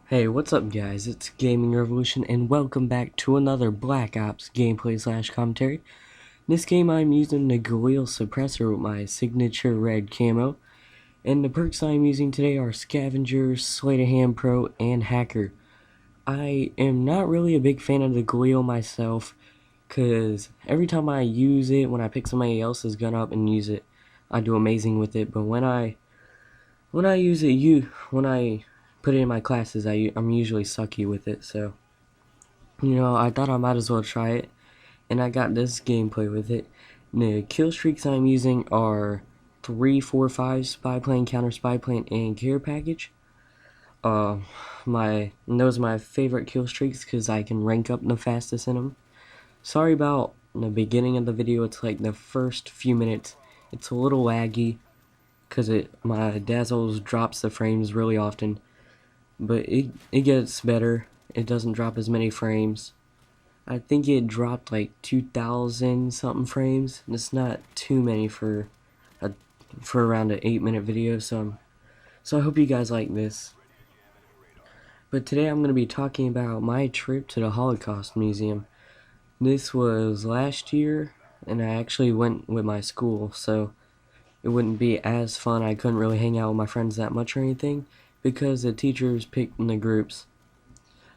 Hey, what's up guys? It's Gaming Revolution and welcome back to another Black Ops gameplay slash commentary. In this game I'm using the Galil suppressor with my signature red camo, and the perks I'm using today are Scavenger, Sleight of Hand Pro, and Hacker. I am not really a big fan of the Galil myself, cause every time I use it, when I pick somebody else's gun up and use it, I do amazing with it, but when I when I put it in my classes, I'm usually sucky with it. So I thought I might as well try it, and I got this gameplay with it. The kill streaks I'm using are 3, 4, 5 spy plane, counter spy plane, and care package. Uh, those are my favorite kill streaks because I can rank up the fastest in them. Sorry about the beginning of the video. It's like the first few minutes. It's a little laggy because my dazzles drops the frames really often, but it gets better. It doesn't drop as many frames. I think it dropped like 2,000 something frames. It's not too many for around an 8-minute video, so I hope you guys like this. But today I'm going to be talking about my trip to the Holocaust Museum. This was last year, and I actually went with my school, so it wouldn't be as fun. I couldn't really hang out with my friends that much or anything because the teachers picked in the groups.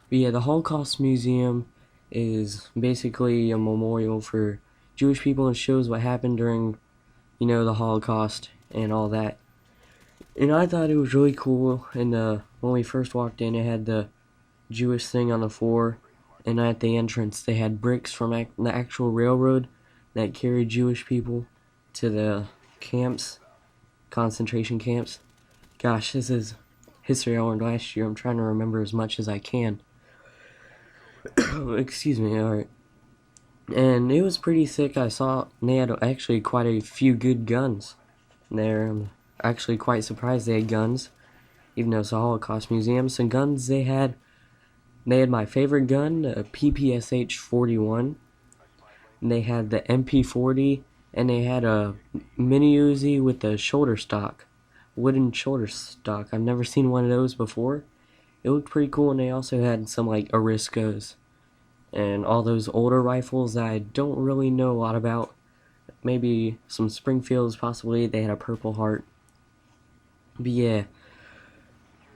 But yeah, the Holocaust Museum is basically a memorial for Jewish people and shows what happened during, the Holocaust and all that. And I thought it was really cool. And when we first walked in, it had the Jewish thing on the floor, and at the entrance they had bricks from the actual railroad that carried Jewish people to the camps, concentration camps. Gosh, this is history I learned last year. I'm trying to remember as much as I can. Excuse me, alright. And it was pretty sick. I saw they had actually quite a few good guns there. I'm actually quite surprised they had guns, even though it's a Holocaust museum. Some guns they had my favorite gun, a PPSH-41. And they had the MP40, and they had a mini Uzi with a shoulder stock, wooden shoulder stock. I've never seen one of those before. It looked pretty cool, and they also had some like Ariscos and all those older rifles that I don't really know a lot about. Maybe some Springfields, possibly. They had a Purple Heart. But yeah,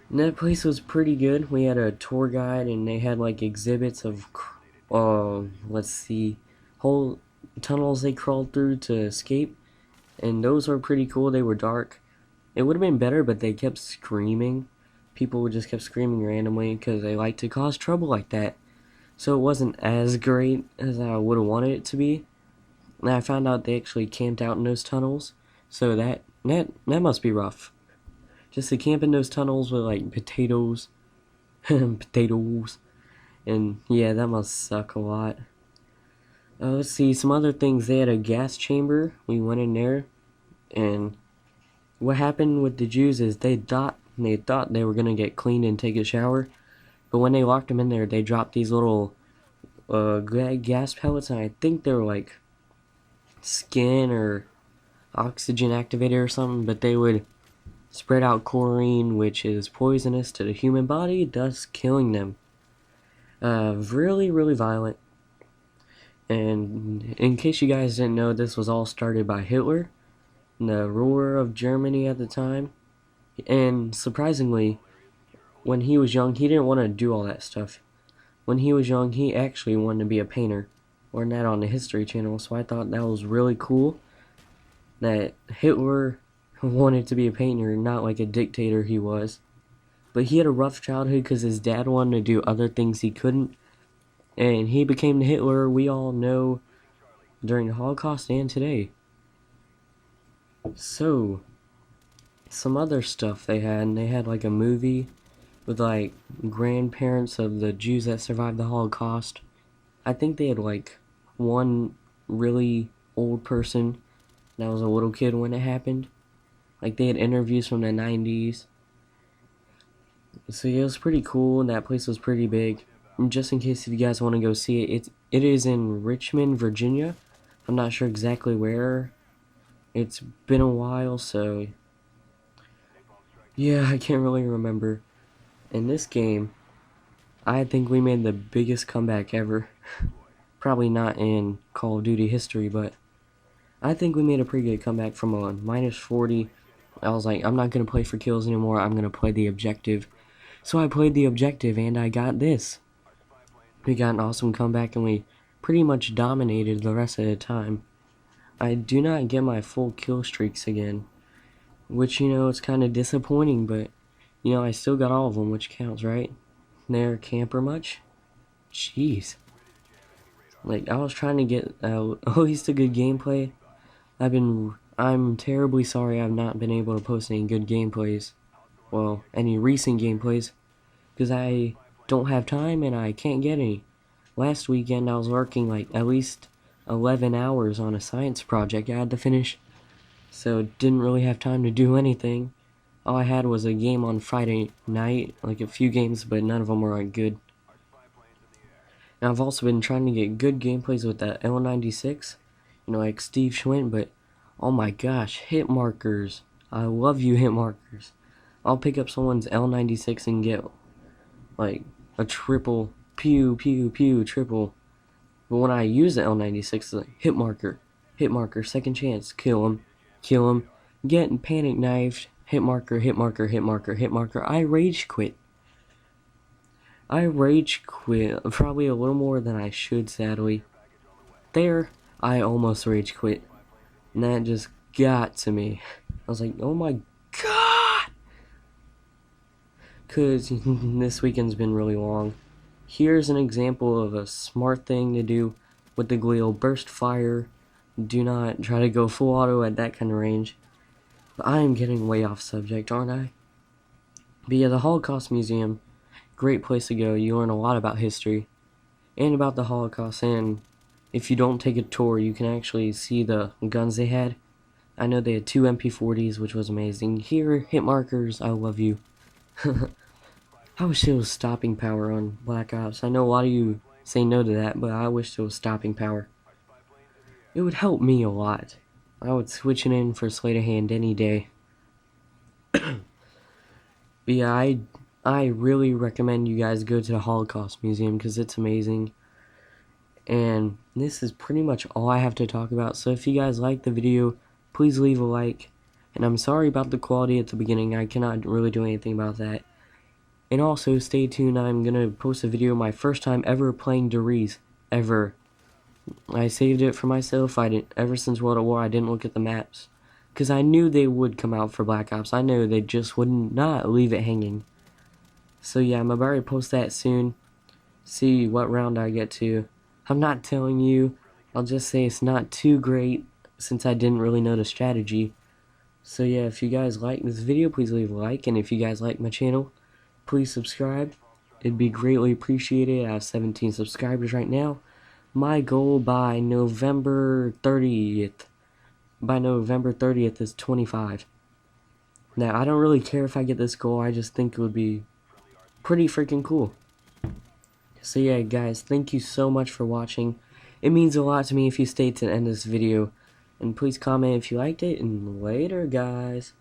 and that place was pretty good. We had a tour guide, and they had like exhibits of, let's see, whole tunnels they crawled through to escape, and those were pretty cool. They were dark. It would have been better, but they kept screaming. People just kept screaming randomly because they like to cause trouble like that. So it wasn't as great as I would have wanted it to be. And I found out they actually camped out in those tunnels, so that must be rough. Just to camp in those tunnels with like potatoes, potatoes, and yeah, that must suck a lot. Let's see, some other things. They had a gas chamber. We went in there, and what happened with the Jews is they thought they were gonna get cleaned and take a shower, but when they locked them in there, they dropped these little gas pellets, and I think they were like skin or oxygen activator or something, but they would spread out chlorine, which is poisonous to the human body, thus killing them. Really, really violent. And in case you guys didn't know, this was all started by Hitler, the ruler of Germany at the time. And surprisingly, when he was young, he didn't want to do all that stuff. When he was young, he actually wanted to be a painter. Learned that on the History Channel, so I thought that was really cool that Hitler wanted to be a painter, not like a dictator he was. But he had a rough childhood because his dad wanted to do other things he couldn't, and he became the Hitler we all know during the Holocaust and today. So, some other stuff they had like a movie with like grandparents of the Jews that survived the Holocaust. I think they had like one really old person that was a little kid when it happened. Like they had interviews from the 90s. So yeah, it was pretty cool, and that place was pretty big. And just in case if you guys want to go see it, it is in Richmond, Virginia. I'm not sure exactly where. It's been a while, so yeah, I can't really remember. In this game, I think we made the biggest comeback ever. Probably not in Call of Duty history, but I think we made a pretty good comeback from a minus 40. I was like, I'm not going to play for kills anymore. I'm going to play the objective. So I played the objective, and I got this. We got an awesome comeback, and we pretty much dominated the rest of the time. I do not get my full kill streaks again, which, you know, it's kind of disappointing, but, you know, I still got all of them, which counts, right? There, camper much? Jeez. Like, I was trying to get at least a good gameplay. I'm terribly sorry I've not been able to post any good gameplays. Well, any recent gameplays, because I don't have time and I can't get any. Last weekend I was working like at least 11 hours on a science project I had to finish, so didn't really have time to do anything. All I had was a game on Friday night, like a few games, but none of them were like good. Now I've also been trying to get good gameplays with that L96, you know, like Steve Schwint, but oh my gosh, hit markers. I love you, hit markers. I'll pick up someone's L96 and get like a triple, pew, pew, pew, triple. But when I use the L96, it's like hit marker, second chance, kill him, getting panic knifed, hit marker, hit marker, hit marker, hit marker. I rage quit. Probably a little more than I should, sadly. There, I almost rage quit. And that just got to me. I was like, oh my god! Because this weekend's been really long. Here's an example of a smart thing to do with the Galil. Burst fire. Do not try to go full auto at that kind of range. But I am getting way off subject, aren't I? But yeah, the Holocaust Museum, great place to go. You learn a lot about history and about the Holocaust, and if you don't take a tour, you can actually see the guns they had. I know they had 2 MP40s, which was amazing. Here, hit markers, I love you. I wish there was stopping power on Black Ops. I know a lot of you say no to that, but I wish there was stopping power. It would help me a lot. I would switch it in for sleight of hand any day. But yeah, I really recommend you guys go to the Holocaust Museum because it's amazing. And this is pretty much all I have to talk about. So if you guys like the video, please leave a like. And I'm sorry about the quality at the beginning. I cannot really do anything about that. And also, stay tuned. I'm going to post a video my first time ever playing Deriz. Ever. I saved it for myself. Ever since World at War, I didn't look at the maps. Because I knew they would come out for Black Ops. I know they just would not leave it hanging. So yeah, I'm about to post that soon. See what round I get to. I'm not telling you. I'll just say it's not too great since I didn't really know the strategy. So yeah, if you guys like this video, please leave a like. And if you guys like my channel, please subscribe. It'd be greatly appreciated. I have 17 subscribers right now. My goal by November 30th. By November 30th is 25. Now, I don't really care if I get this goal. I just think it would be pretty freaking cool. So yeah, guys, thank you so much for watching. It means a lot to me if you stay to the end of this video. And please comment if you liked it, and later, guys.